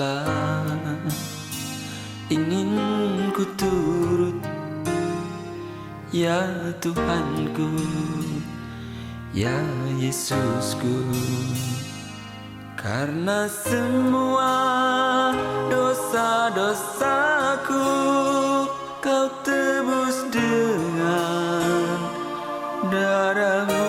salah, ingin ku turut, ya Tuhanku, ya Yesusku. Karena semua dosa-dosaku Kau tebus dengan darah-Mu.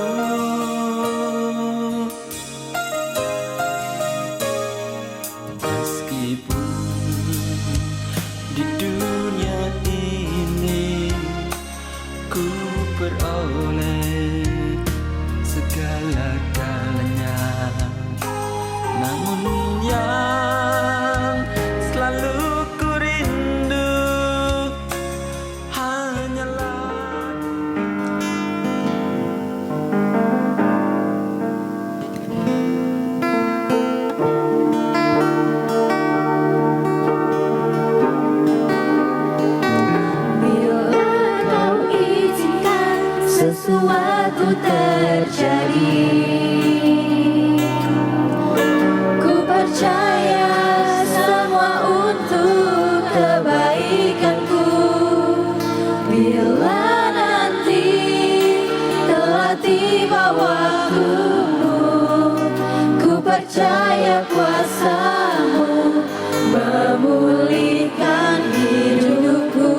Meskipun di dunia ini ku peroleh segala-galanya, namun yang selalu ku rindu hanyalah bila Kau izinkan sesuatu terjadi, percaya semua untuk kebaikanku. Bila nanti telah tiba waktumu, ku percaya kuasa-Mu memulihkan hidupku.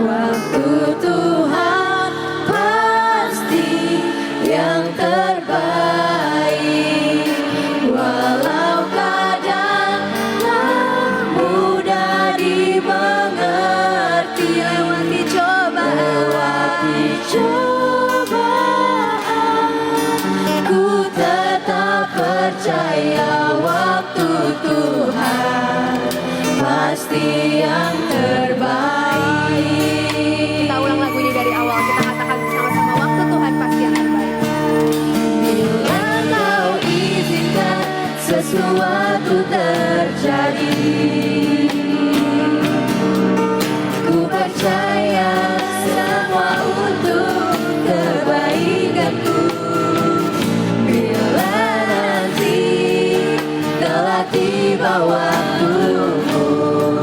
Waktu Tuhan pasti yang terbaik. Walau kadang mudah dimengerti, lewati cobaan, ku tetap percaya waktu Tuhan pasti yang terbaik. Kita ulang lagu ini dari awal, kita katakan bersama-sama, waktu Tuhan pasti yang terbaik. Bila Kau izinkan sesuatu terjadi, ku percaya semua untuk kebaikanku. Bila nanti telah tiba waktumu,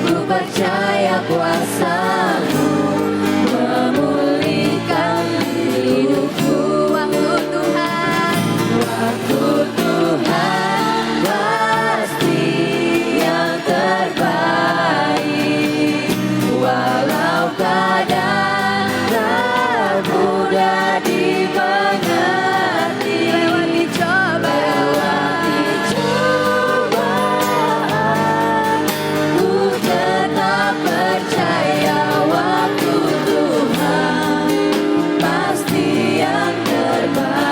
ku percaya kuasa-Mu memulihkan hidupku. Waktu Tuhan pasti yang terbaik. Walau kadang tak mudah dimengerti, lewati cobaan, ku tetap percaya waktu Tuhan pasti yang terbaik.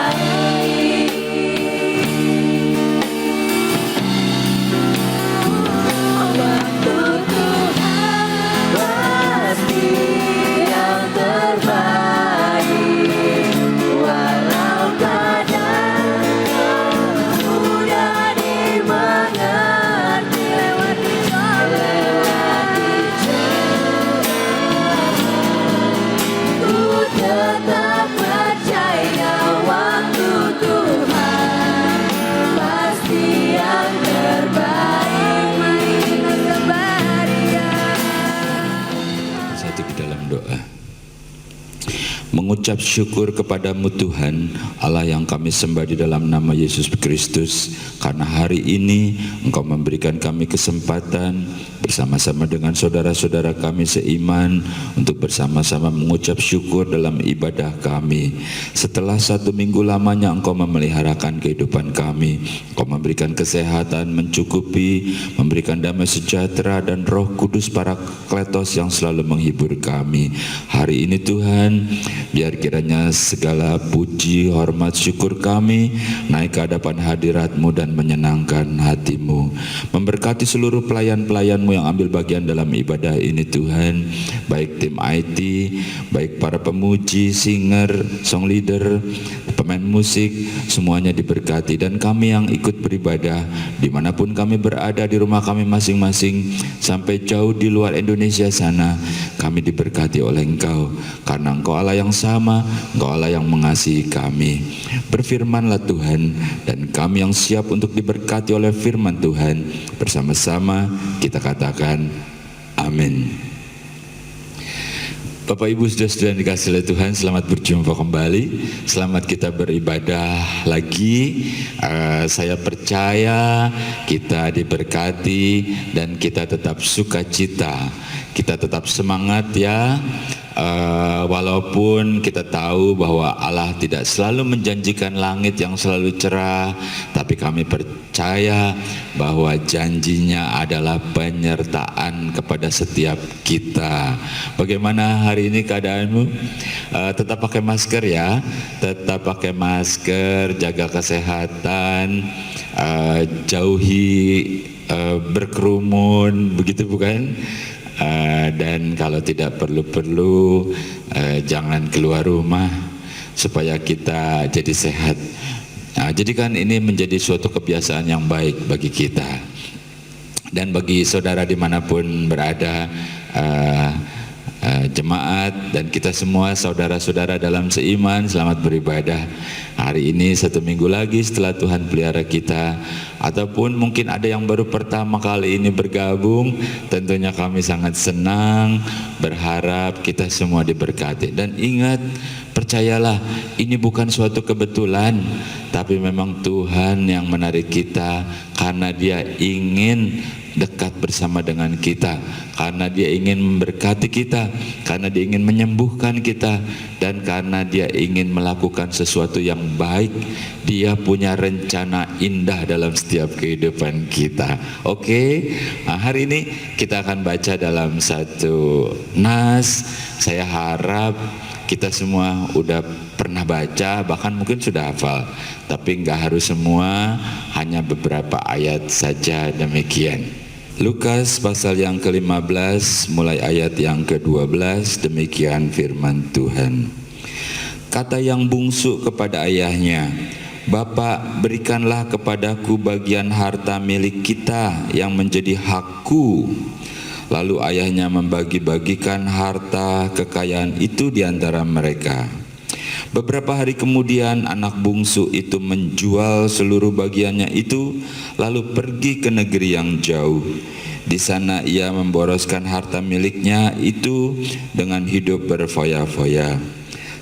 Waktu Tuhan pasti yang terbaik. Walau kadang mudah dimengerti, lewati ku tetap percaya waktu Tuhan pasti yang terbaik. Mari kita berbahagia. Satu ke dalam doa. Mengucap syukur kepadamu Tuhan Allah yang kami sembah di dalam nama Yesus Kristus, karena hari ini Engkau memberikan kami kesempatan bersama-sama dengan saudara-saudara kami seiman untuk bersama-sama mengucap syukur dalam ibadah kami. Setelah 1 minggu lamanya Engkau memeliharakan kehidupan kami, Engkau memberikan kesehatan, mencukupi, memberikan damai sejahtera dan Roh Kudus Parakletos yang selalu menghibur kami. Hari ini Tuhan, biar kiranya segala puji, hormat, syukur kami naik ke hadapan hadirat-Mu dan menyenangkan hati-Mu. Memberkati seluruh pelayan-pelayan-Mu yang ambil bagian dalam ibadah ini Tuhan, baik tim IT, baik para pemuji, singer, song leader, pemain musik, semuanya diberkati. Dan kami yang ikut beribadah dimanapun kami berada, di rumah kami masing-masing sampai jauh di luar Indonesia sana, kami diberkati oleh Engkau, karena Engkau Allah yang sama, Engkau Allah yang mengasihi kami. Berfirmanlah Tuhan, dan kami yang siap untuk diberkati oleh firman Tuhan, bersama-sama kita katakan amin. Bapak Ibu saudara-saudara yang dikasihi oleh Tuhan, selamat berjumpa kembali. Selamat kita beribadah lagi. Saya percaya kita diberkati dan kita tetap sukacita. Kita tetap semangat ya. Walaupun kita tahu bahwa Allah tidak selalu menjanjikan langit yang selalu cerah, tapi kami percaya bahwa janjinya adalah penyertaan kepada setiap kita. Bagaimana hari ini keadaanmu? Tetap pakai masker ya, tetap pakai masker, jaga kesehatan, jauhi berkerumun, begitu bukan? Dan kalau tidak perlu-perlu jangan keluar rumah supaya kita jadi sehat. Jadikan ini menjadi suatu kebiasaan yang baik bagi kita. Dan bagi saudara dimanapun berada, jemaat dan kita semua saudara-saudara dalam seiman, selamat beribadah. Hari ini 1 minggu lagi setelah Tuhan pelihara kita, ataupun mungkin ada yang baru pertama kali ini bergabung, tentunya kami sangat senang, berharap kita semua diberkati. Dan ingat, percayalah, ini bukan suatu kebetulan, tapi memang Tuhan yang menarik kita karena Dia ingin dekat bersama dengan kita, karena Dia ingin memberkati kita, karena Dia ingin menyembuhkan kita, dan karena Dia ingin melakukan sesuatu yang baik. Dia punya rencana indah dalam setiap kehidupan kita. Oke, hari ini kita akan baca dalam satu nas. Saya harap kita semua udah pernah baca, bahkan mungkin sudah hafal, tapi nggak harus semua, hanya beberapa ayat saja demikian. Lukas pasal yang ke-15 mulai ayat yang ke-12, demikian firman Tuhan. Kata yang bungsu kepada ayahnya, "Bapak, berikanlah kepadaku bagian harta milik kita yang menjadi hakku." Lalu ayahnya membagi-bagikan harta kekayaan itu di antara mereka. Beberapa hari kemudian anak bungsu itu menjual seluruh bagiannya itu, lalu pergi ke negeri yang jauh. Di sana ia memboroskan harta miliknya itu dengan hidup berfoya-foya.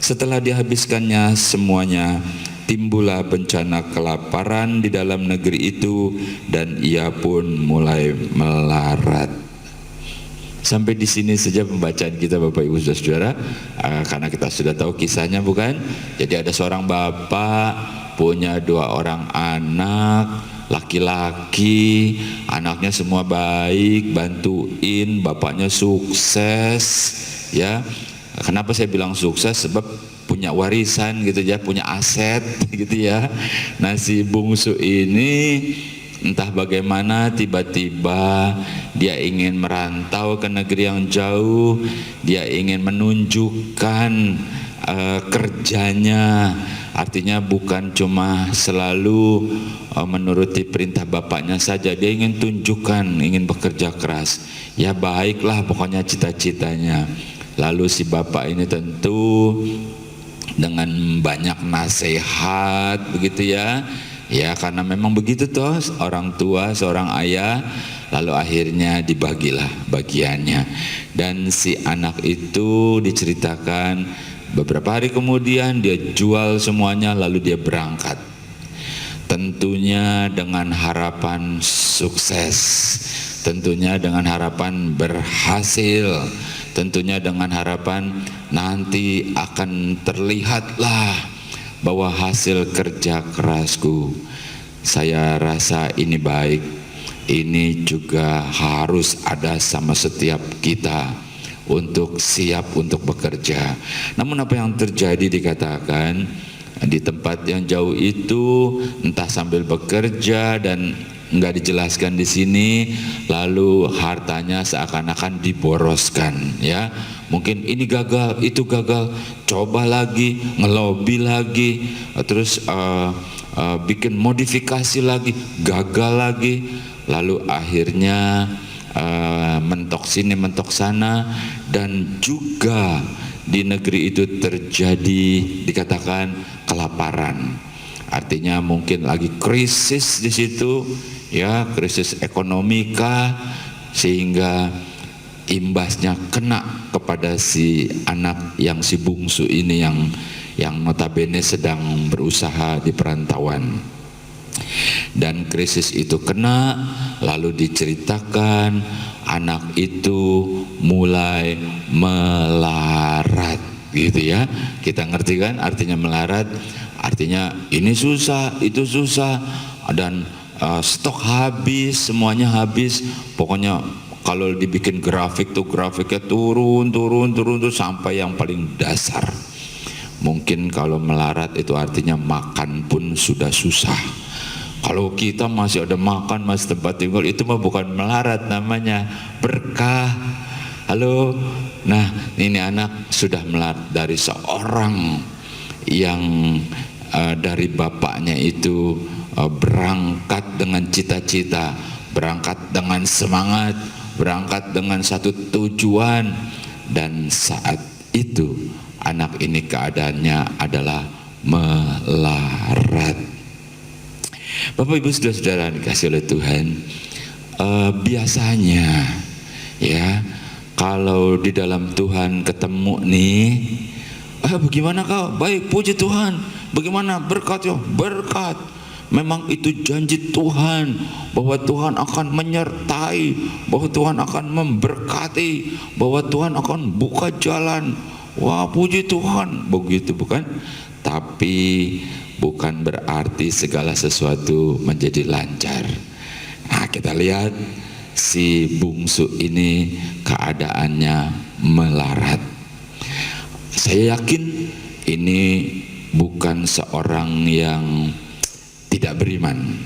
Setelah dihabiskannya semuanya, timbullah bencana kelaparan di dalam negeri itu, dan ia pun mulai melarat. Sampai di sini saja pembacaan kita Bapak Ibu Saudara, karena kita sudah tahu kisahnya bukan? Jadi ada seorang bapak punya 2 orang anak laki-laki, anaknya semua baik, bantuin, bapaknya sukses ya. Kenapa saya bilang sukses? Sebab punya warisan gitu ya, punya aset gitu ya. Nah si bungsu ini entah bagaimana tiba-tiba dia ingin merantau ke negeri yang jauh. Dia ingin menunjukkan kerjanya, artinya bukan cuma selalu menuruti perintah bapaknya saja. Dia ingin tunjukkan, ingin bekerja keras. Ya baiklah pokoknya cita-citanya. Lalu si bapak ini tentu dengan banyak nasihat begitu ya. Ya karena memang begitu toh orang tua, seorang ayah. Lalu akhirnya dibagilah bagiannya. Dan si anak itu diceritakan beberapa hari kemudian dia jual semuanya, lalu dia berangkat. Tentunya dengan harapan sukses, tentunya dengan harapan berhasil, tentunya dengan harapan nanti akan terlihatlah bahwa hasil kerja kerasku. Saya rasa ini baik, ini juga harus ada sama setiap kita untuk siap untuk bekerja. Namun apa yang terjadi dikatakan di tempat yang jauh itu, entah sambil bekerja dan enggak dijelaskan di sini, lalu hartanya seakan-akan diboroskan ya. Mungkin ini gagal, itu gagal, coba lagi, ngelobi lagi, terus bikin modifikasi lagi, gagal lagi, lalu akhirnya mentok sini mentok sana, dan juga di negeri itu terjadi dikatakan kelaparan. Artinya mungkin lagi krisis di situ, ya, krisis ekonomika, sehingga imbasnya kena kepada si anak yang si bungsu ini yang notabene sedang berusaha di perantauan. Dan krisis itu kena, lalu diceritakan anak itu mulai melarat, gitu ya. Kita ngerti kan artinya melarat? Artinya ini susah, itu susah, dan stok habis, semuanya habis. Pokoknya kalau dibikin grafik tuh grafiknya turun sampai yang paling dasar. Mungkin kalau melarat itu artinya makan pun sudah susah. Kalau kita masih ada makan, masih tempat tinggal, itu mah bukan melarat, namanya berkah. Halo. Nah, ini anak sudah melarat dari seorang yang dari bapaknya itu berangkat dengan cita-cita, berangkat dengan semangat, berangkat dengan satu tujuan, dan saat itu anak ini keadaannya adalah melarat. Bapak Ibu saudara-saudara dikasih oleh Tuhan, biasanya ya kalau di dalam Tuhan ketemu nih, bagaimana kau? Baik, puji Tuhan. Bagaimana berkat? Berkat. Memang itu janji Tuhan, bahwa Tuhan akan menyertai, bahwa Tuhan akan memberkati, bahwa Tuhan akan buka jalan. Wah, puji Tuhan. Begitu bukan? Tapi bukan berarti segala sesuatu menjadi lancar. Nah, kita lihat si bungsu ini keadaannya melarat. Saya yakin ini bukan seorang yang tidak beriman,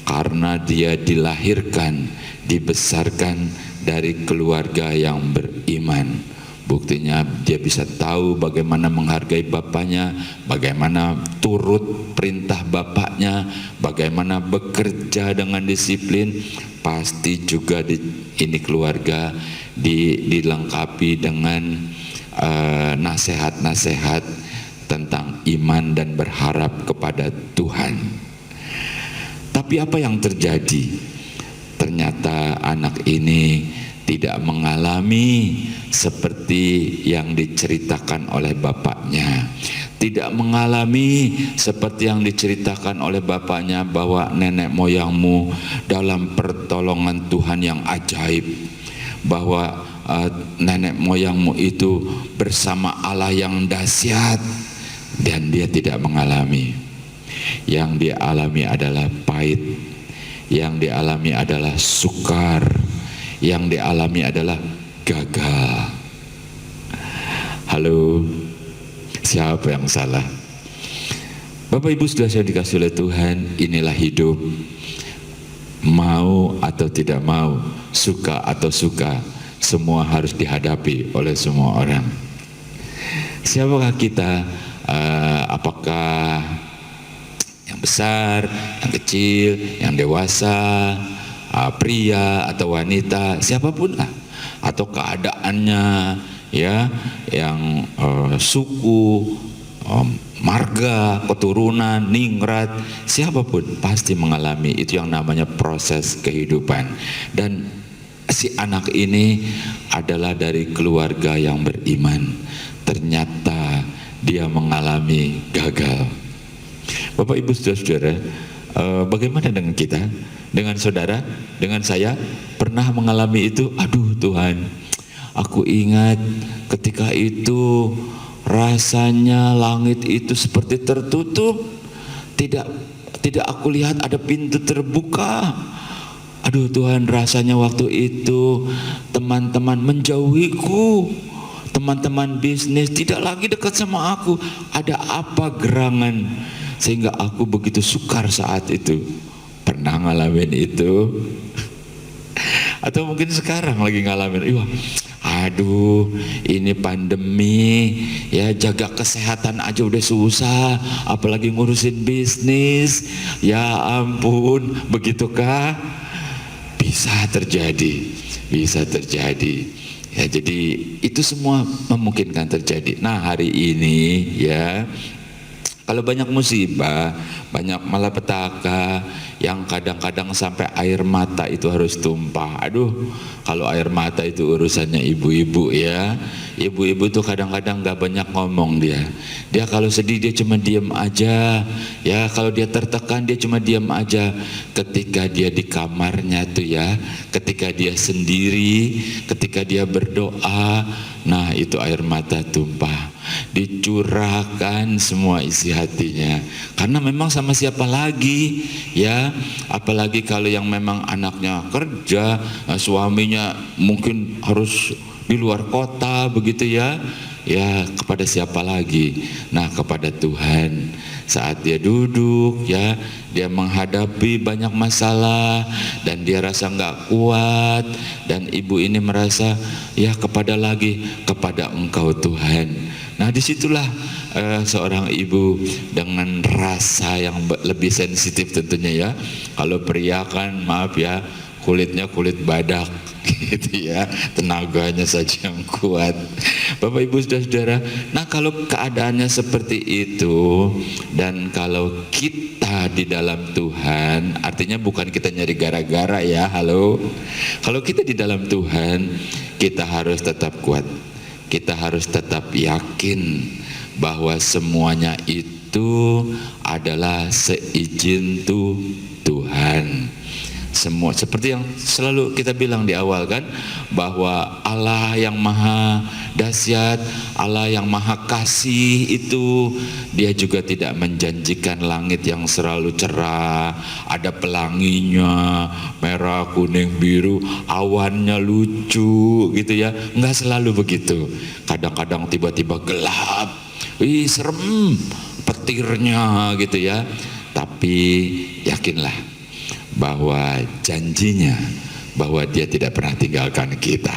karena dia dilahirkan, dibesarkan dari keluarga yang beriman. Buktinya dia bisa tahu bagaimana menghargai bapaknya, bagaimana turut perintah bapaknya, bagaimana bekerja dengan disiplin. Pasti juga ini keluarga dilengkapi dengan nasihat-nasihat tentang iman dan berharap kepada Tuhan. Tapi apa yang terjadi? Ternyata anak ini tidak mengalami seperti yang diceritakan oleh bapaknya. Tidak mengalami seperti yang diceritakan oleh bapaknya, bahwa nenek moyangmu dalam pertolongan Tuhan yang ajaib, bahwa nenek moyangmu itu bersama Allah yang dahsyat. Dan dia tidak mengalami. Yang dia alami adalah pahit, yang dialami adalah sukar, yang dialami adalah gagal. Halo, siapa yang salah? Bapak Ibu sudah saya dikasih oleh Tuhan, inilah hidup. Mau atau tidak mau, suka atau suka, semua harus dihadapi oleh semua orang. Siapakah kita? Apakah yang besar, yang kecil, yang dewasa, pria atau wanita, siapapun lah, atau keadaannya, ya, yang suku, marga, keturunan, ningrat, siapapun pasti mengalami itu yang namanya proses kehidupan. Dan si anak ini adalah dari keluarga yang beriman. Ternyata dia mengalami gagal. Bapak Ibu saudara-saudara, bagaimana dengan kita? Dengan saudara, dengan saya pernah mengalami itu. Aduh Tuhan, aku ingat ketika itu rasanya langit itu seperti tertutup. Tidak aku lihat ada pintu terbuka. Aduh Tuhan, rasanya waktu itu teman-teman menjauhiku. Teman-teman bisnis tidak lagi dekat sama aku. Ada apa gerangan sehingga aku begitu sukar saat itu? Pernah ngalamin itu? Atau mungkin sekarang lagi ngalamin? Aduh, ini pandemi, ya, jaga kesehatan aja udah susah, apalagi ngurusin bisnis. Ya ampun, begitukah? Bisa terjadi, bisa terjadi. Ya, jadi itu semua memungkinkan terjadi. Nah, hari ini ya, kalau banyak musibah, banyak malapetaka yang kadang-kadang sampai air mata itu harus tumpah. Aduh, kalau air mata itu urusannya ibu-ibu ya. Ibu-ibu tuh kadang-kadang gak banyak ngomong dia. Dia kalau sedih dia cuma diam aja. Ya, kalau dia tertekan dia cuma diam aja. Ketika dia di kamarnya tuh ya, ketika dia sendiri, ketika dia berdoa, nah itu air mata tumpah. Dicurahkan semua isi hatinya, karena memang sama siapa lagi ya, apalagi kalau yang memang anaknya kerja, suaminya mungkin harus di luar kota begitu ya, ya kepada siapa lagi? Nah, kepada Tuhan. Saat dia duduk ya, dia menghadapi banyak masalah dan dia rasa nggak kuat, dan ibu ini merasa ya kepada Engkau Tuhan. Nah, disitulah seorang ibu dengan rasa yang lebih sensitif tentunya ya. Kalau pria kan maaf ya, kulitnya kulit badak gitu ya, tenaganya saja yang kuat. Bapak Ibu saudara-saudara, nah kalau keadaannya seperti itu, dan kalau kita di dalam Tuhan, artinya bukan kita nyari gara-gara ya, halo. Kalau kita di dalam Tuhan, kita harus tetap kuat. Kita harus tetap yakin bahwa semuanya itu adalah seizin Tuhan. Semua seperti yang selalu kita bilang di awal kan, bahwa Allah yang maha dahsyat, Allah yang maha kasih itu, dia juga tidak menjanjikan langit yang selalu cerah, ada pelanginya, merah, kuning, biru, awannya lucu gitu ya. Enggak selalu begitu. Kadang-kadang tiba-tiba gelap, serem petirnya gitu ya. Tapi yakinlah bahwa janjinya, bahwa dia tidak pernah tinggalkan kita.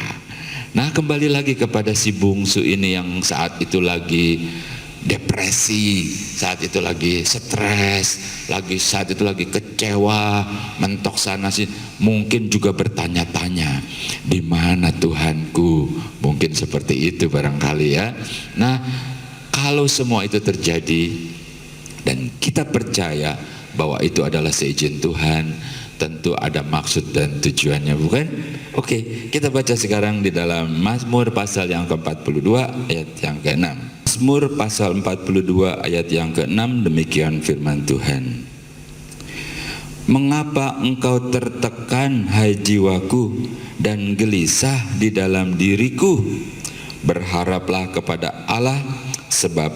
Nah, kembali lagi kepada si bungsu ini yang saat itu lagi depresi, saat itu lagi stres, saat itu lagi kecewa, mentok sana sih, mungkin juga bertanya-tanya, di mana Tuhanku? Mungkin seperti itu barangkali ya. Nah, kalau semua itu terjadi dan kita percaya bahwa itu adalah seizin Tuhan, tentu ada maksud dan tujuannya, bukan? Oke, kita baca sekarang di dalam Mazmur pasal yang ke-42 ayat yang ke-6. Mazmur pasal 42 ayat yang ke-6, demikian firman Tuhan. Mengapa engkau tertekan, hai jiwaku, dan gelisah di dalam diriku? Berharaplah kepada Allah, sebab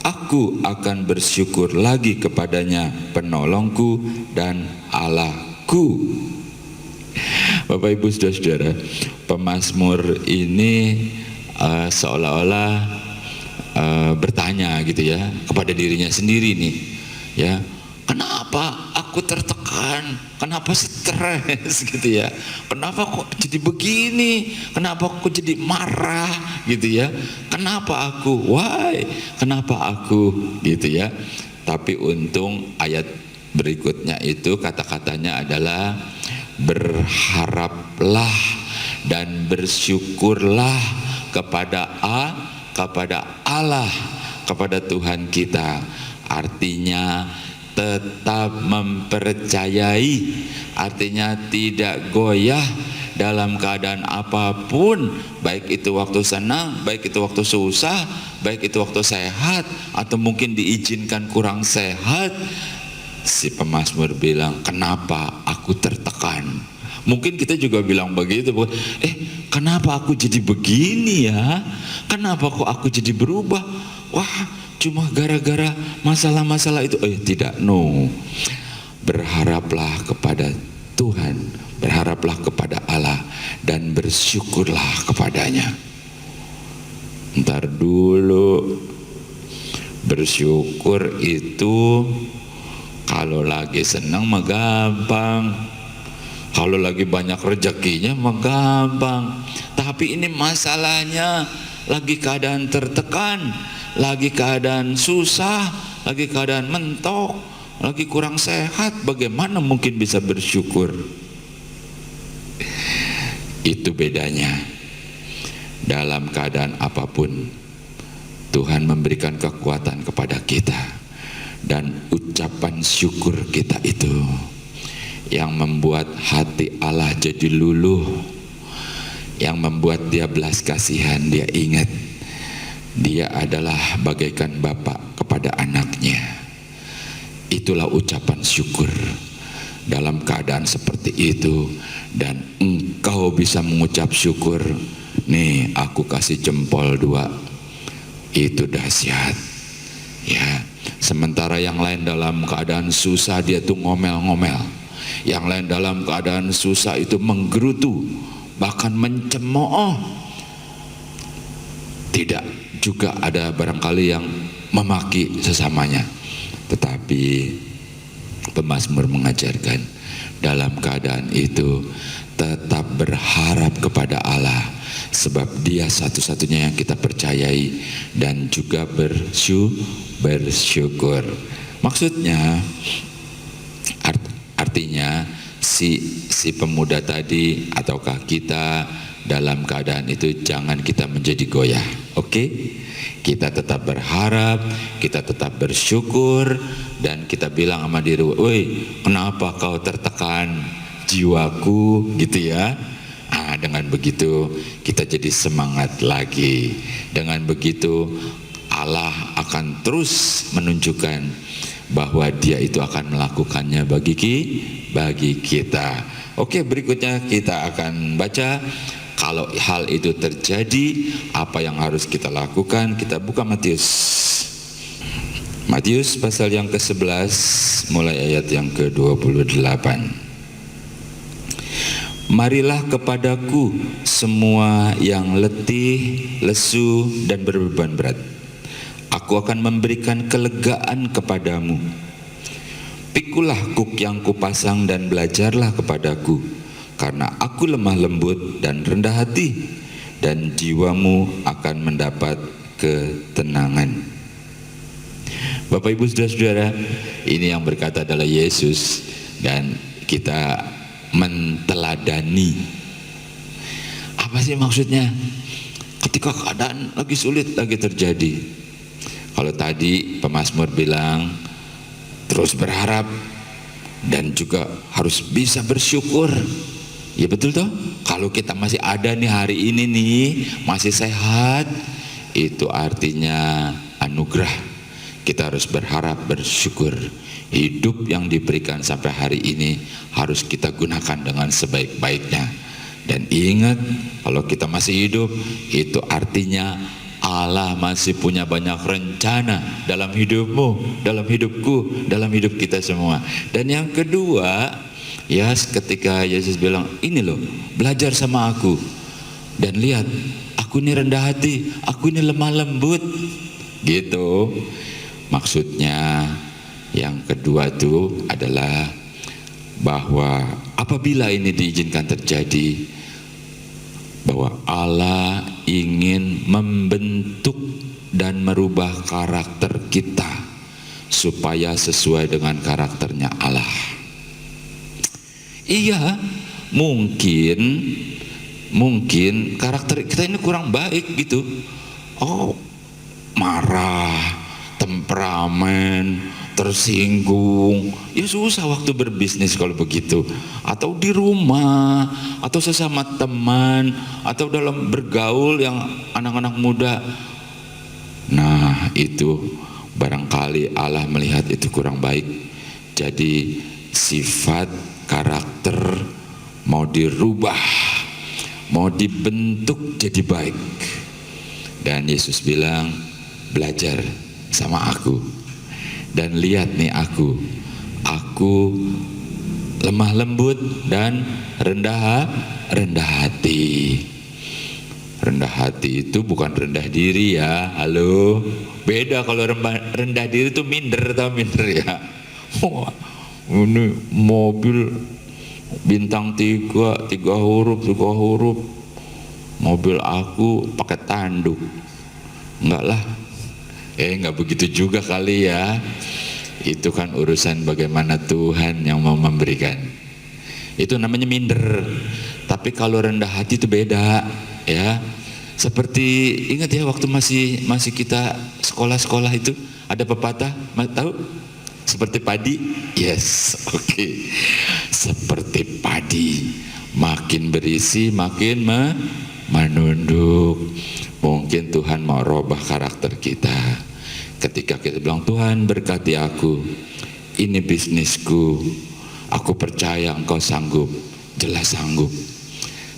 aku akan bersyukur lagi kepadanya, penolongku dan Allahku. Bapak Ibu saudara-saudara, pemazmur ini seolah-olah bertanya gitu ya kepada dirinya sendiri nih ya, kenapa aku tertekan, kenapa stres gitu ya, kenapa kok jadi begini, kenapa aku jadi marah gitu ya, kenapa aku, kenapa aku gitu ya. Tapi untung ayat berikutnya itu kata-katanya adalah berharaplah dan bersyukurlah kepada Allah, kepada Tuhan kita. Artinya tetap mempercayai, artinya tidak goyah dalam keadaan apapun, baik itu waktu senang, baik itu waktu susah, baik itu waktu sehat, atau mungkin diizinkan kurang sehat. Si pemazmur bilang, kenapa aku tertekan? Mungkin kita juga bilang begitu, kenapa aku jadi begini ya? Kenapa kok aku jadi berubah? Wah, cuma gara-gara masalah-masalah itu. Tidak, no. Berharaplah kepada Tuhan, berharaplah kepada Allah, dan bersyukurlah kepadanya. Ntar dulu, bersyukur itu kalau lagi senang mah gampang, kalau lagi banyak rezekinya mah gampang. Tapi ini masalahnya lagi keadaan tertekan, lagi keadaan susah, lagi keadaan mentok, lagi kurang sehat, bagaimana mungkin bisa bersyukur? Itu bedanya. Dalam keadaan apapun, Tuhan memberikan kekuatan kepada kita, dan ucapan syukur kita itu yang membuat hati Allah jadi luluh, yang membuat dia belas kasihan. Dia ingat dia adalah bagaikan bapak kepada anaknya. Itulah ucapan syukur. Dalam keadaan seperti itu, dan engkau bisa mengucap syukur, nih aku kasih jempol 2, itu dahsyat ya. Sementara yang lain dalam keadaan susah dia tuh ngomel-ngomel, yang lain dalam keadaan susah itu menggerutu, bahkan mencemooh. Tidak juga ada barangkali yang memaki sesamanya, tetapi pemazmur mengajarkan dalam keadaan itu tetap berharap kepada Allah, sebab dia satu-satunya yang kita percayai, dan juga bersyukur. Maksudnya artinya si pemuda tadi ataukah kita dalam keadaan itu jangan kita menjadi goyah. Oke? Kita tetap berharap, kita tetap bersyukur, dan kita bilang sama diri, woi, kenapa kau tertekan jiwaku, gitu ya. Dengan begitu kita jadi semangat lagi. Dengan begitu Allah akan terus menunjukkan bahwa dia itu akan melakukannya bagi kita. Oke, berikutnya kita akan baca. Kalau hal itu terjadi, apa yang harus kita lakukan? Kita buka Matius pasal yang ke-11 mulai ayat yang ke-28. Marilah kepadaku semua yang letih, lesu, dan berbeban berat. Aku akan memberikan kelegaan kepadamu. Pikulah kuk yang kupasang dan belajarlah kepadaku, karena aku lemah lembut dan rendah hati, dan jiwamu akan mendapat ketenangan. Bapak Ibu Saudara-saudara, ini yang berkata adalah Yesus, dan kita menteladani. Apa sih maksudnya? Ketika keadaan lagi sulit, lagi terjadi. Kalau tadi pemazmur bilang terus berharap dan juga harus bisa bersyukur. Ya betul toh? Kalau kita masih ada nih hari ini nih, masih sehat, itu artinya anugerah. Kita harus berharap, bersyukur. Hidup yang diberikan sampai hari ini harus kita gunakan dengan sebaik-baiknya. Dan ingat, kalau kita masih hidup, itu artinya Allah masih punya banyak rencana dalam hidupmu, dalam hidupku, dalam hidup kita semua. Dan yang kedua, ya ketika Yesus bilang, ini loh, belajar sama aku. Dan lihat, aku ini rendah hati, aku ini lemah lembut. Gitu. Maksudnya yang kedua itu adalah bahwa apabila ini diizinkan terjadi, bahwa Allah ingin membentuk dan merubah karakter kita supaya sesuai dengan karakternya Allah. Iya, mungkin karakter kita ini kurang baik gitu. Oh, marah, temperamen, tersinggung, ya susah waktu berbisnis kalau begitu. Atau di rumah, atau sesama teman, atau dalam bergaul yang anak-anak muda. Nah itu barangkali Allah melihat itu kurang baik. Jadi sifat karakter mau dirubah, mau dibentuk jadi baik. Dan Yesus bilang, belajar sama aku. Dan lihat nih aku lemah lembut dan rendah hati. Rendah hati itu bukan rendah diri ya, halo. Beda kalau rendah diri itu minder ya. Wah, ini mobil bintang 3 huruf. Mobil aku pakai tanduk. Enggak lah. Enggak begitu juga kali ya. Itu kan urusan bagaimana Tuhan yang mau memberikan. Itu namanya minder. Tapi kalau rendah hati itu beda, ya. Seperti ingat ya waktu masih kita sekolah-sekolah itu ada pepatah, tahu? Seperti padi, yes, oke. Seperti padi, makin berisi makin menunduk. Mungkin Tuhan mau robah karakter kita. Ketika kita bilang, Tuhan berkati aku, ini bisnisku, aku percaya Engkau sanggup, jelas sanggup.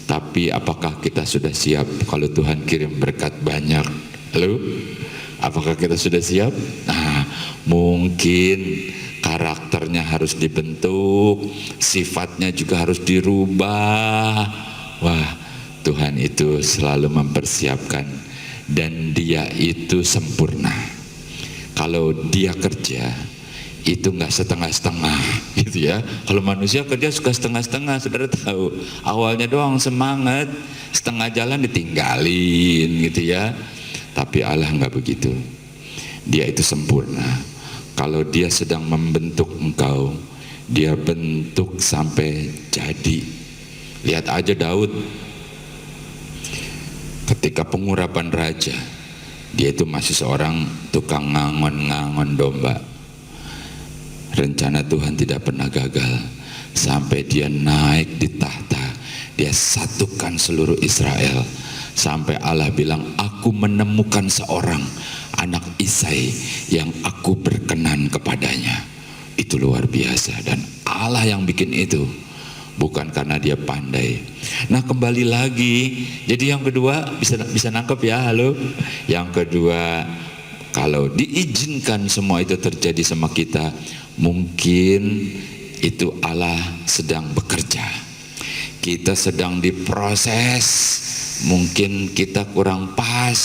Tapi apakah kita sudah siap kalau Tuhan kirim berkat banyak? Halo? Apakah kita sudah siap? Nah, mungkin karakternya harus dibentuk, sifatnya juga harus dirubah. Wah, Tuhan itu selalu mempersiapkan, dan Dia itu sempurna. Kalau Dia kerja itu nggak setengah-setengah, gitu ya. Kalau manusia kerja suka setengah-setengah, saudara tahu. Awalnya doang semangat, setengah jalan ditinggalin, gitu ya. Tapi Allah nggak begitu. Dia itu sempurna. Kalau Dia sedang membentuk engkau, Dia bentuk sampai jadi. Lihat aja Daud. Ketika pengurapan raja, dia itu masih seorang tukang ngangon-ngangon domba. Rencana Tuhan tidak pernah gagal. Sampai dia naik di tahta, dia satukan seluruh Israel. Sampai Allah bilang, aku menemukan seorang anak Isai yang aku berkenan kepadanya. Itu luar biasa, dan Allah yang bikin itu, bukan karena dia pandai. Nah, kembali lagi, jadi yang kedua bisa nangkep ya, halo. Yang kedua, kalau diizinkan semua itu terjadi sama kita, mungkin itu Allah sedang bekerja. Kita sedang diproses, mungkin kita kurang pas.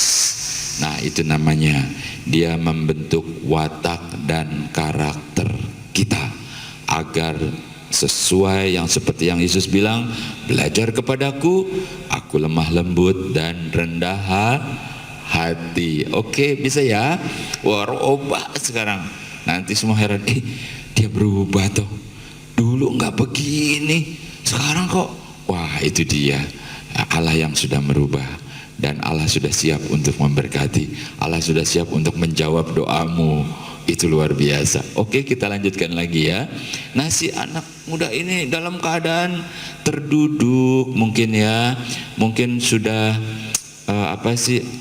Nah, itu namanya Dia membentuk watak dan karakter kita agar sesuai yang seperti yang Yesus bilang, belajar kepadaku, aku lemah lembut dan rendah hati. Oke, bisa ya? Wah, robah sekarang. Nanti semua heran, dia berubah tuh. Dulu nggak begini, sekarang kok. Wah, itu dia Allah yang sudah merubah, dan Allah sudah siap untuk memberkati. Allah sudah siap untuk menjawab doamu. Itu luar biasa. Oke, kita lanjutkan lagi ya. Nah, si anak muda ini dalam keadaan terduduk mungkin ya, mungkin sudah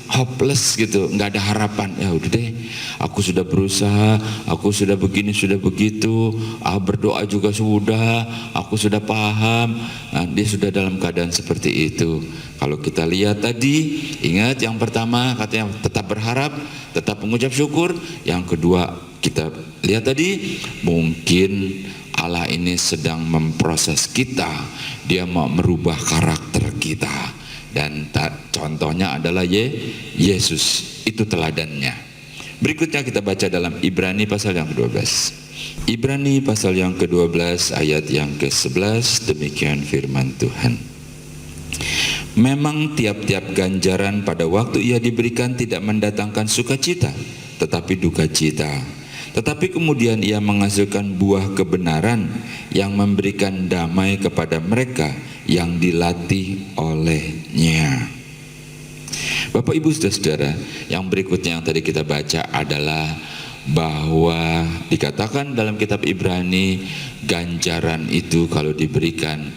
hopeless gitu, nggak ada harapan. Ya udah deh, aku sudah berusaha, aku sudah begini, sudah begitu, berdoa juga sudah, aku sudah paham. Nah, dia sudah dalam keadaan seperti itu. Kalau kita lihat tadi, ingat yang pertama katanya tetap berharap, tetap mengucap syukur. Yang kedua kita lihat tadi, mungkin Allah ini sedang memproses kita, Dia mau merubah karakter kita. Dan contohnya adalah Yesus, itu teladannya. Berikutnya kita baca dalam Ibrani pasal yang ke-12. Ibrani pasal yang ke-12 ayat yang ke-11, demikian firman Tuhan. Memang tiap-tiap ganjaran pada waktu ia diberikan tidak mendatangkan sukacita, tetapi duka cita. Tetapi kemudian ia menghasilkan buah kebenaran yang memberikan damai kepada mereka yang dilatih olehnya. Bapak Ibu Saudara, yang berikutnya yang tadi kita baca adalah bahwa dikatakan dalam kitab Ibrani, ganjaran itu kalau diberikan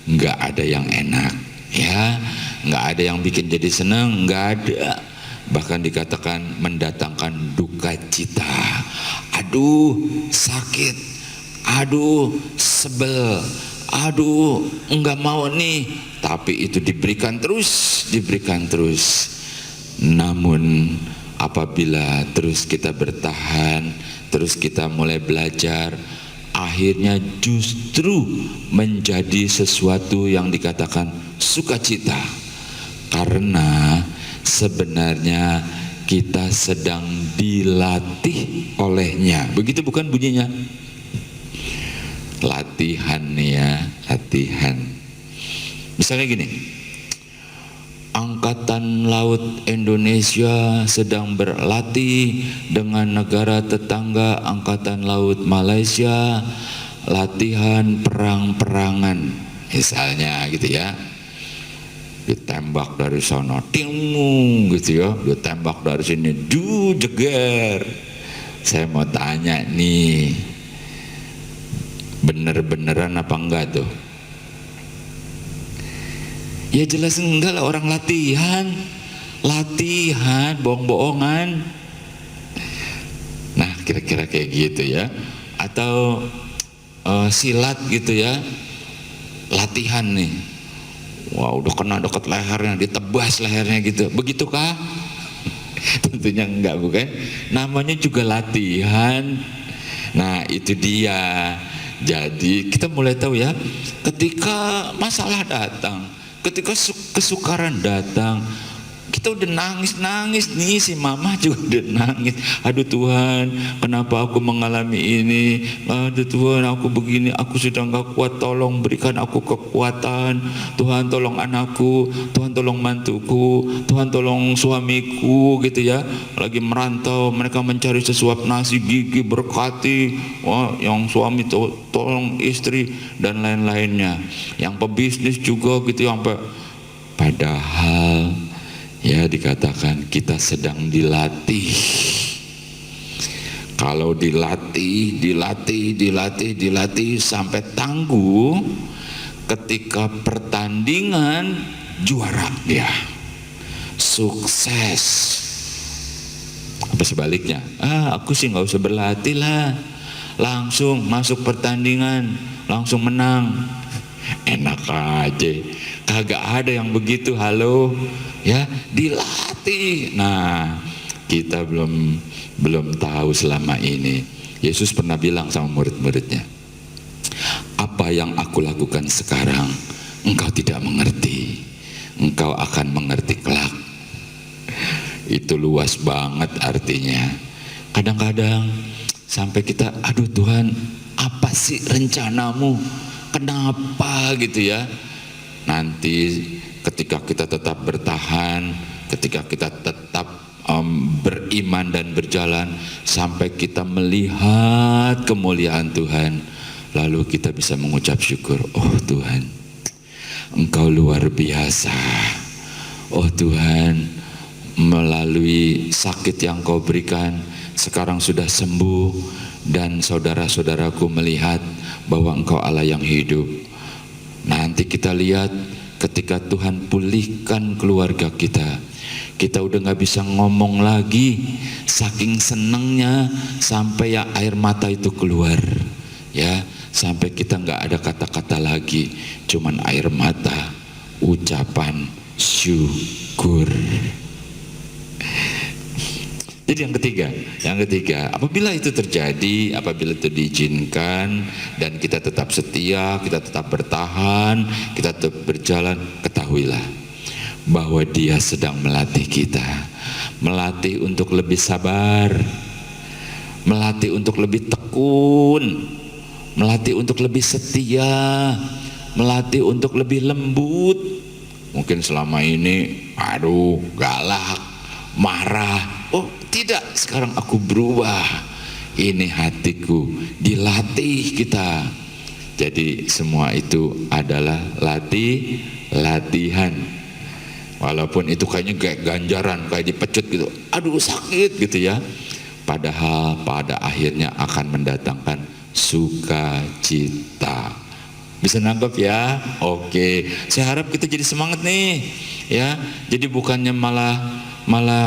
nggak ada yang enak, ya, nggak ada yang bikin jadi senang, nggak ada. Bahkan dikatakan mendatangkan duka cita. Aduh sakit, aduh sebel, aduh enggak mau nih. Tapi itu diberikan terus, diberikan terus. Namun apabila terus kita bertahan, terus kita mulai belajar, akhirnya justru menjadi sesuatu yang dikatakan sukacita. Karena sebenarnya kita sedang dilatih olehnya. Begitu bukan bunyinya? Latihan ya, latihan. Misalnya gini, Angkatan Laut Indonesia sedang berlatih dengan negara tetangga Angkatan Laut Malaysia, latihan perang-perangan misalnya gitu ya. ditembak dari sana, ting gitu ya, ditembak dari sini, jeger. Saya mau tanya nih, bener-beneran apa enggak tuh? Ya jelas enggak lah, orang latihan, bohong-bohongan. Nah kira-kira kayak gitu ya. Atau silat gitu ya, latihan nih, wah udah kena dekat lehernya, ditebas lehernya gitu, begitukah? Tentunya enggak, bukan? Namanya juga latihan. Nah itu dia. Jadi kita mulai tahu ya, ketika masalah datang, ketika kesukaran datang, kita udah nangis nih, si mama juga udah nangis. Aduh Tuhan, kenapa aku mengalami ini? Aduh Tuhan, aku begini, aku sudah gak kuat, tolong berikan aku kekuatan. Tuhan tolong anakku, Tuhan tolong mantuku, Tuhan tolong suamiku gitu ya. Lagi merantau, mereka mencari sesuap nasi gigi, berkati. Wah, yang suami tolong istri dan lain-lainnya. Yang pebisnis juga gitu, sampai padahal ya dikatakan kita sedang dilatih. Kalau dilatih sampai tangguh, ketika pertandingan juara dia, sukses. Apa sebaliknya? Aku sih nggak usah berlatih lah, langsung masuk pertandingan, langsung menang. Enak aja, kagak ada yang begitu. Halo ya, dilatih. Nah kita belum tahu selama ini. Yesus pernah bilang sama murid-muridnya, apa yang aku lakukan sekarang engkau tidak mengerti, engkau akan mengerti kelak. Itu luas banget artinya. Kadang-kadang sampai kita, aduh Tuhan, apa sih rencanamu, kenapa gitu ya. Nanti ketika kita tetap bertahan, ketika kita tetap beriman dan berjalan, sampai kita melihat kemuliaan Tuhan, lalu kita bisa mengucap syukur. Oh Tuhan, Engkau luar biasa. Oh Tuhan, melalui sakit yang Kau berikan, sekarang sudah sembuh, dan saudara-saudaraku melihat bahwa Engkau Allah yang hidup. Nanti kita lihat ketika Tuhan pulihkan keluarga kita, kita udah gak bisa ngomong lagi, saking senangnya sampai ya air mata itu keluar ya, sampai kita gak ada kata-kata lagi, cuman air mata, ucapan syukur. Jadi yang ketiga, apabila itu terjadi, apabila itu diizinkan dan kita tetap setia, kita tetap bertahan, kita tetap berjalan, ketahuilah bahwa Dia sedang melatih kita, melatih untuk lebih sabar, melatih untuk lebih tekun, melatih untuk lebih setia, melatih untuk lebih lembut. Mungkin selama ini, aduh, galak, marah. Oh tidak, sekarang aku berubah. Ini hatiku, dilatih kita. Jadi semua itu adalah latihan. Walaupun itu kayaknya kayak ganjaran, kayak dipecut gitu, aduh sakit gitu ya. Padahal pada akhirnya akan mendatangkan sukacita. Bisa nangkep ya? Oke, saya harap kita jadi semangat nih ya. Jadi bukannya malah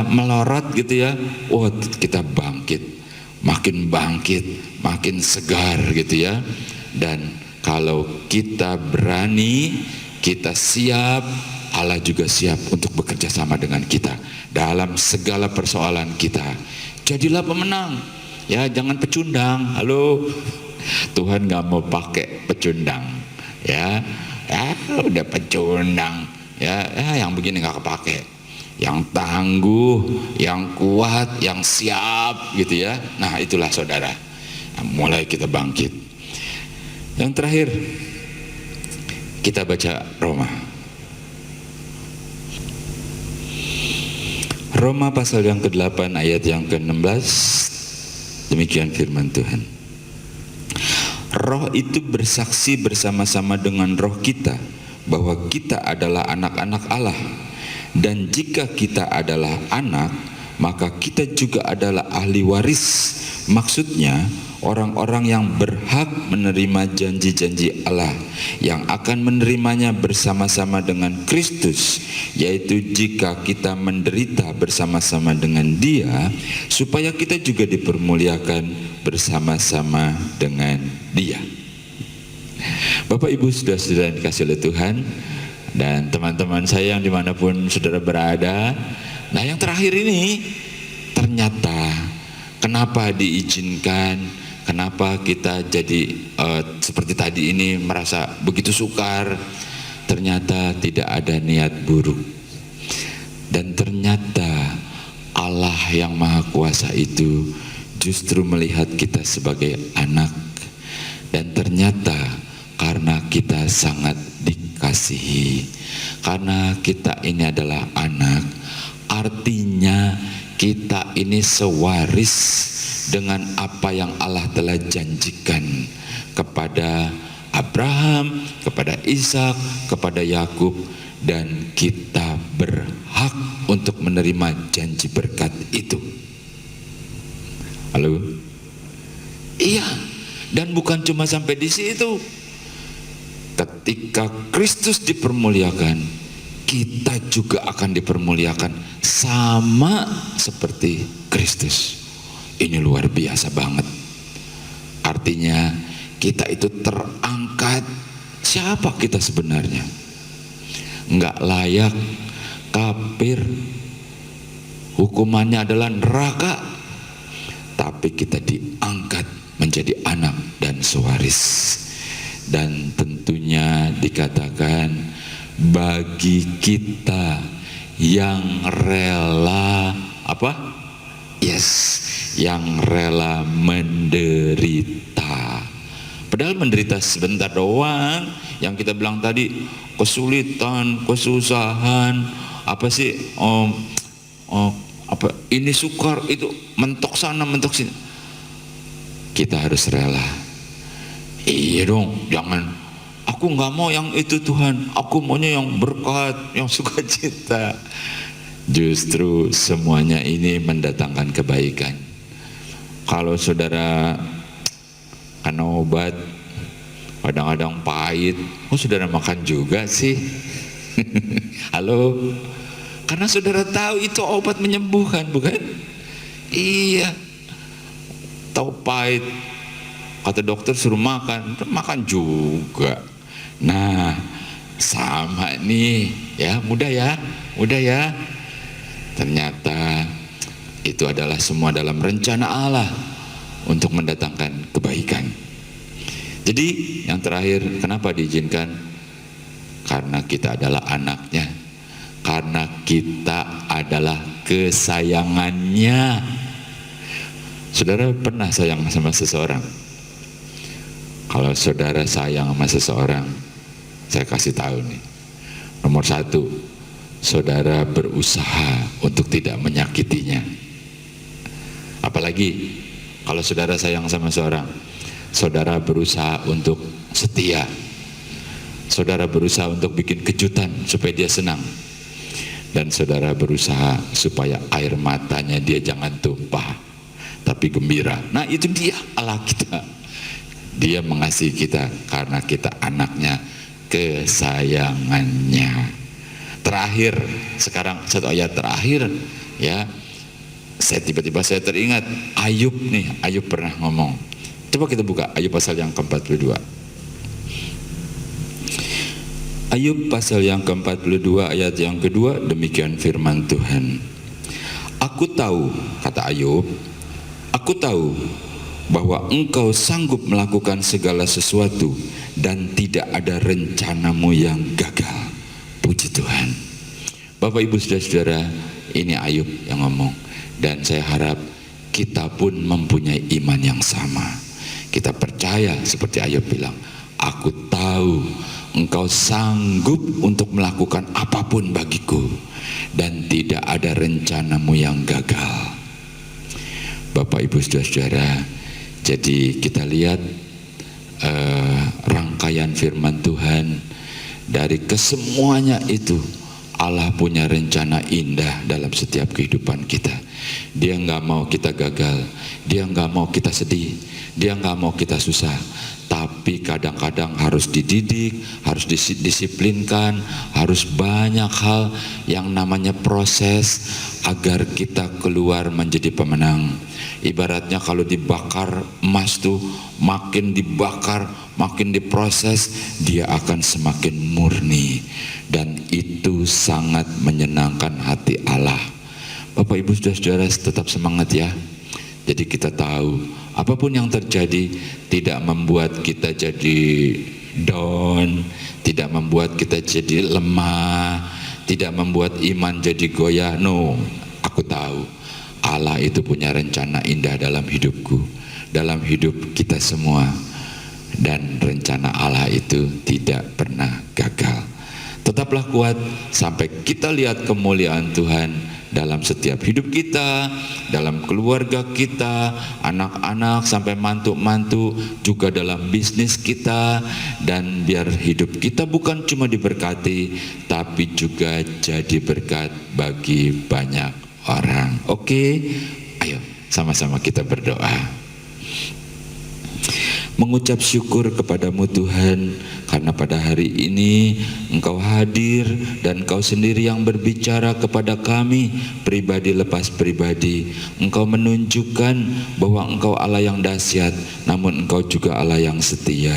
melorot gitu ya. Oh kita bangkit, makin segar gitu ya. Dan kalau kita berani, kita siap, Allah juga siap untuk bekerja sama dengan kita dalam segala persoalan kita. Jadilah pemenang ya, jangan pecundang. Halo, Tuhan gak mau pakai pecundang ya. Udah pecundang ya, yang begini gak kepake. Yang tangguh, yang kuat, yang siap gitu ya. Nah itulah saudara, nah, mulai kita bangkit. Yang terakhir, kita baca Roma pasal yang ke-8 ayat yang ke-16. Demikian firman Tuhan. Roh itu bersaksi bersama-sama dengan roh kita bahwa kita adalah anak-anak Allah. Dan jika kita adalah anak, maka kita juga adalah ahli waris. Maksudnya orang-orang yang berhak menerima janji-janji Allah, yang akan menerimanya bersama-sama dengan Kristus, yaitu jika kita menderita bersama-sama dengan Dia, supaya kita juga dipermuliakan bersama-sama dengan Dia. Bapak Ibu saudara-saudara yang dikasihi oleh Tuhan, dan teman-teman saya yang dimanapun saudara berada. Nah, yang terakhir ini ternyata kenapa diizinkan, kenapa kita jadi seperti tadi ini merasa begitu sukar. Ternyata tidak ada niat buruk. Dan ternyata Allah yang Maha Kuasa itu justru melihat kita sebagai anak. Dan ternyata karena kita sangat dikasihi, karena kita ini adalah anak, artinya kita ini sewaris dengan apa yang Allah telah janjikan kepada Abraham, kepada Ishak, kepada Yakub, dan kita berhak untuk menerima janji berkat itu. Halo? Iya, dan bukan cuma sampai di situ. Ketika Kristus dipermuliakan, kita juga akan dipermuliakan sama seperti Kristus. Ini luar biasa banget. Artinya kita itu terangkat. Siapa kita sebenarnya? Enggak layak, kafir, hukumannya adalah neraka. Tapi kita diangkat menjadi anak dan sewaris. Dan tentunya dikatakan bagi kita yang rela apa? Yes, yang rela menderita. Padahal menderita sebentar doang. Yang kita bilang tadi, kesulitan, kesusahan, apa sih? Apa? Ini sukar, itu mentok sana, mentok sini. Kita harus rela. Iya dong, jangan aku nggak mau yang itu Tuhan, aku maunya yang berkat, yang sukacita. Justru semuanya ini mendatangkan kebaikan. Kalau saudara karena obat kadang-kadang pahit, saudara makan juga sih? Halo? Karena saudara tahu itu obat menyembuhkan, bukan? Iya. Tahu pahit, kata dokter suruh makan, makan juga. Nah, sama nih, ya, mudah ya. Ternyata itu adalah semua dalam rencana Allah untuk mendatangkan kebaikan. Jadi yang terakhir, kenapa diizinkan? Karena kita adalah anaknya, karena kita adalah kesayangannya. Saudara pernah sayang sama seseorang? Kalau saudara sayang sama seseorang, saya kasih tahu nih. Nomor 1, saudara berusaha untuk tidak menyakitinya. Apalagi kalau saudara sayang sama seorang, saudara berusaha untuk setia. Saudara berusaha untuk bikin kejutan supaya dia senang. Dan saudara berusaha supaya air matanya dia jangan tumpah, tapi gembira. Nah, itu dia Allah kita. Dia mengasihi kita karena kita anaknya, kesayangannya. Terakhir, sekarang satu ayat terakhir, ya. Tiba-tiba saya teringat Ayub nih. Ayub pernah ngomong. Coba kita buka Ayub pasal yang ke-42. Ayub pasal yang ke-42 ayat yang kedua, demikian firman Tuhan. Aku tahu, kata Ayub, aku tahu bahwa engkau sanggup melakukan segala sesuatu dan tidak ada rencanamu yang gagal. Puji Tuhan. Bapak Ibu saudara-saudara, ini Ayub yang ngomong. Dan saya harap kita pun mempunyai iman yang sama. Kita percaya seperti Ayub bilang, aku tahu engkau sanggup untuk melakukan apapun bagiku dan tidak ada rencanamu yang gagal. Bapak Ibu saudara-saudara, jadi kita lihat rangkaian firman Tuhan Dari kesemuanya itu Allah punya rencana indah dalam setiap kehidupan kita. Dia nggak mau kita gagal, Dia nggak mau kita sedih, Dia nggak mau kita susah. Tapi kadang-kadang harus dididik, harus disiplinkan, harus banyak hal yang namanya proses agar kita keluar menjadi pemenang. Ibaratnya kalau dibakar emas tuh, makin dibakar, makin diproses, dia akan semakin murni. Dan itu sangat menyenangkan hati Allah. Bapak Ibu saudara-saudara, tetap semangat ya. Jadi kita tahu apapun yang terjadi tidak membuat kita jadi down, tidak membuat kita jadi lemah, tidak membuat iman jadi goyah. No, aku tahu Allah itu punya rencana indah dalam hidupku, dalam hidup kita semua. Dan rencana Allah itu tidak pernah gagal. Tetaplah kuat sampai kita lihat kemuliaan Tuhan dalam setiap hidup kita, dalam keluarga kita, anak-anak sampai mantu-mantu, juga dalam bisnis kita. Dan biar hidup kita bukan cuma diberkati, tapi juga jadi berkat bagi banyak orang. Oke, ayo sama-sama kita berdoa. Mengucap syukur kepadamu Tuhan, karena pada hari ini Engkau hadir dan Engkau sendiri yang berbicara kepada kami pribadi lepas pribadi. Engkau menunjukkan bahwa Engkau Allah yang dahsyat, namun Engkau juga Allah yang setia.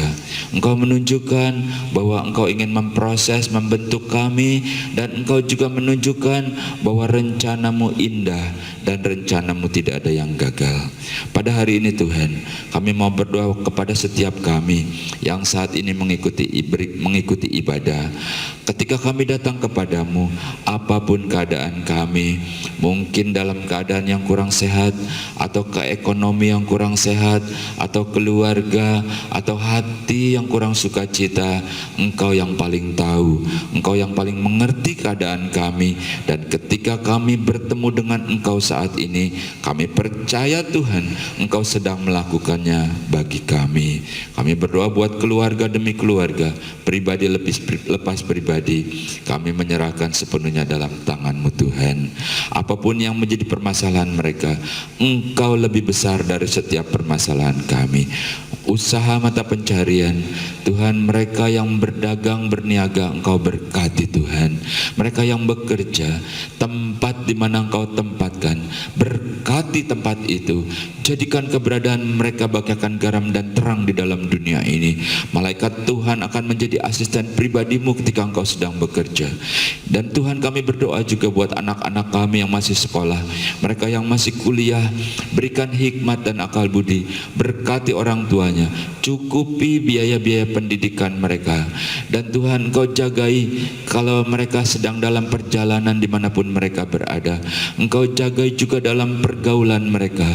Engkau menunjukkan bahwa Engkau ingin memproses, membentuk kami, dan Engkau juga menunjukkan bahwa rencanamu indah dan rencanamu tidak ada yang gagal. Pada hari ini Tuhan, kami mau berdoa kepada setiap kami yang saat ini mengikuti ibadah. Ketika kami datang kepadamu, apapun keadaan kami, mungkin dalam keadaan yang kurang sehat, atau keekonomi yang kurang sehat, atau keluarga, atau hati yang kurang sukacita, Engkau yang paling tahu, Engkau yang paling mengerti keadaan kami. Dan ketika kami bertemu dengan Engkau saat ini, kami percaya Tuhan, Engkau sedang melakukannya bagi kami. Kami berdoa buat keluarga demi keluarga, pribadi lepas pribadi. Kami menyerahkan sepenuhnya dalam tangan-Mu Tuhan. Apapun yang menjadi permasalahan mereka, Engkau lebih besar dari setiap permasalahan kami. Usaha mata pencarian Tuhan, mereka yang berdagang berniaga Engkau berkati Tuhan. Mereka yang bekerja, tempat di mana Engkau tempatkan, berkati tempat itu. Jadikan keberadaan mereka bagaikan garam dan terang di dalam dunia ini. Malaikat Tuhan akan menjadi asisten pribadimu ketika Engkau sedang bekerja. Dan Tuhan, kami berdoa juga buat anak-anak kami yang masih sekolah, mereka yang masih kuliah. Berikan hikmat dan akal budi, berkati orang tuanya, cukupi biaya-biaya pendidikan mereka. Dan Tuhan, Engkau jagai kalau mereka sedang dalam perjalanan dimanapun mereka berada. Engkau jagai juga dalam pergaulan mereka.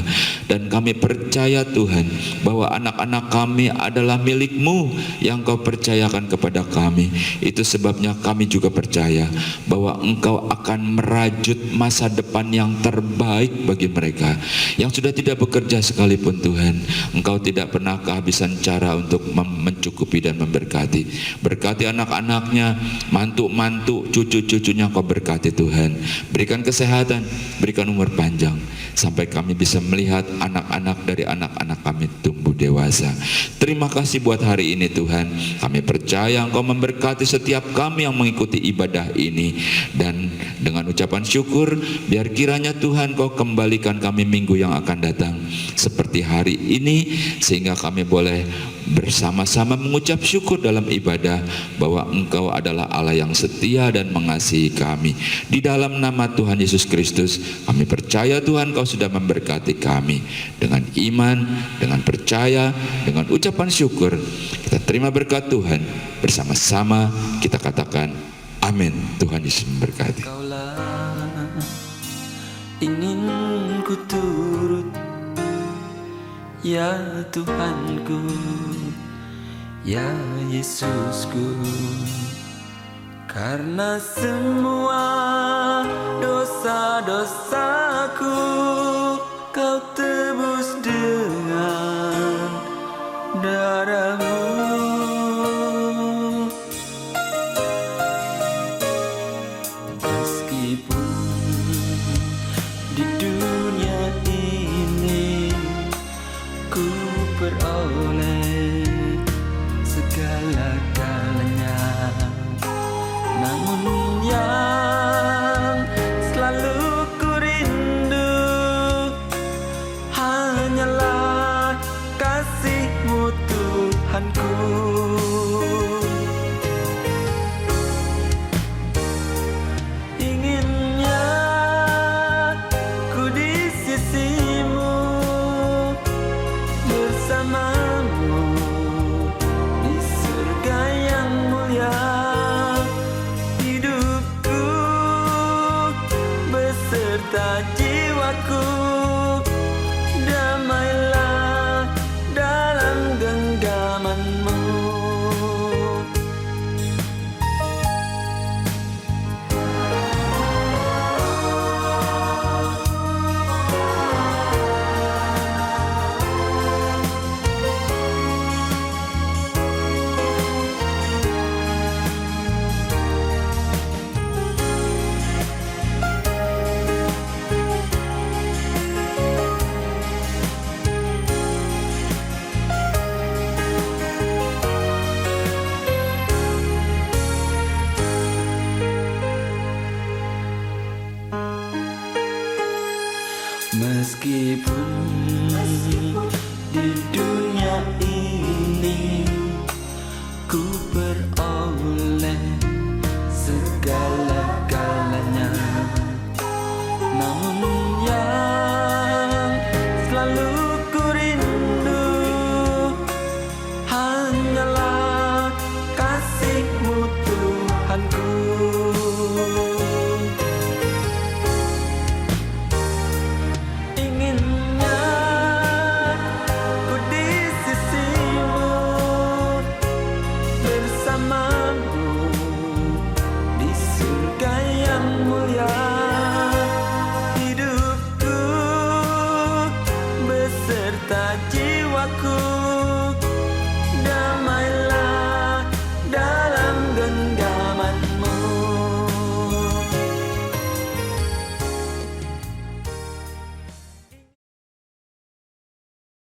Dan kami percaya Tuhan bahwa anak-anak kami adalah milik-Mu yang Kau percayakan kepada kami. Itu sebabnya kami juga percaya bahwa Engkau akan merajut masa depan yang terbaik bagi mereka. Yang sudah tidak bekerja sekalipun Tuhan, Engkau tidak pernah kehabisan cara untuk mencukupi dan memberkati. Berkati anak-anaknya, mantu-mantu, cucu-cucunya Kau berkati Tuhan. Berikan kesehatan, berikan umur panjang, sampai kami bisa melihat anak-anak dari anak-anak kami tumbuh dewasa. Terima kasih buat hari ini Tuhan. Kami percaya Engkau memberkati setiap kami yang mengikuti ibadah ini. Dan dengan ucapan syukur, biar kiranya Tuhan Kau kembalikan kami minggu yang akan datang seperti hari ini, sehingga kami boleh bersama-sama mengucap syukur dalam ibadah bahwa Engkau adalah Allah yang setia dan mengasihi kami. Di dalam nama Tuhan Yesus Kristus, kami percaya Tuhan Kau sudah memberkati kami. Dengan iman, dengan percaya, dengan ucapan syukur, kita terima berkat Tuhan. Bersama-sama kita katakan amin. Tuhan Yesus memberkati. Kaulah ingin ku turut, ya Tuhanku, ya Yesusku. Karena semua dosa-dosaku Kau tebus dengan darah-Mu. rindu